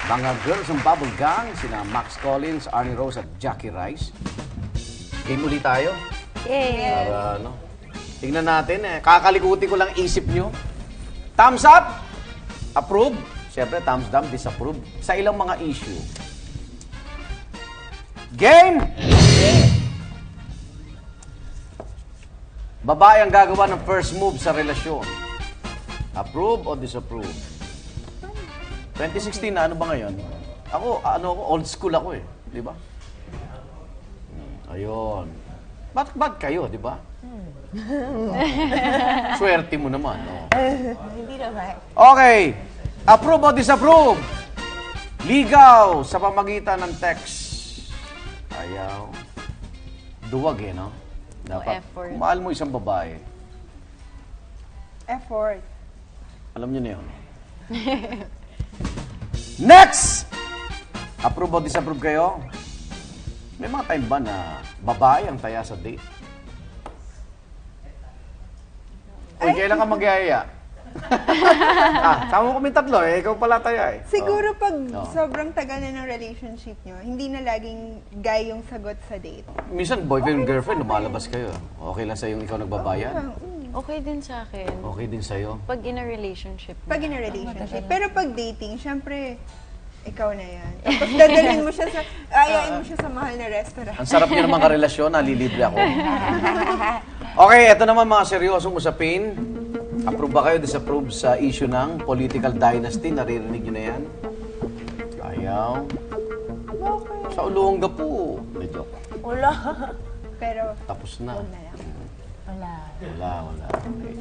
Mga girls ng Bubble Gang, sina Max Collins, Arnie Rose at Jackie Rice. Game ulit tayo. Yay! Para ano. Tingnan natin kakalikuti ko lang isip nyo. Thumbs up, approve. Siyempre, thumbs down, disapprove. Sa ilang mga issue. Game! Babae ang gagawa ng first move sa relasyon. Approve o disapprove? 2016 na, ano ba ngayon? Ako, old school ako eh. Di ba? Ayun. Ba't kayo, di ba? Swerte mo naman. Oh. Hindi naman. Okay. Approve o disapprove? Ligaw sa pamagitan ng text. Ayaw. Duwag eh, no? Dapat, effort. kung mahal mo isang babae, Effort. alam niyo na yun. Next! Approve o disapprove kayo? May mga time ba na babae ang taya sa date? Uy, kailan ka magyaya? Sama mo kami tatlo eh. Ikaw pala taya eh. Siguro pag Oh. sobrang tagal na ng relationship nyo, hindi na laging guy yung sagot sa date. Minsan, boyfriend, girlfriend, lumalabas kayo. Okay lang sa'yo yung ikaw nagbabayad? Okay din sa akin. Okay din sa'yo? Pag in a relationship. Pag in a relationship. Pero pag dating, syempre, ikaw na yan. Tapos dadalhin mo siya sa, ayain mo siya sa mahal na restaurant. Ang sarap niyo naman karelasyon, nalilibre ako. Okay, ito naman mga seryosong usapin. Approve ba kayo, disapprove sa issue ng political dynasty? Naririnig niyo na yan? Ayaw. Sa Olonga po. Medyo. Wala. Pero, Tapos na. huwag na lang. Wala. Wala. Okay.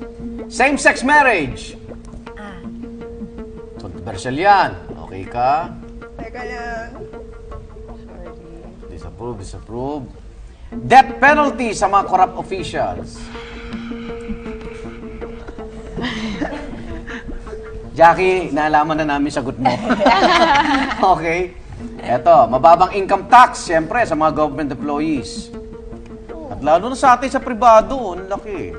Same-sex marriage. Controversial yan. Okay ka? Teka lang. Disapprove. Death penalty sa mga corrupt officials. Jackie, naalaman na namin sagot mo. Okay. Eto, mababang income tax, siyempre, sa mga government employees. At lalo na sa atin sa pribado, ang laki.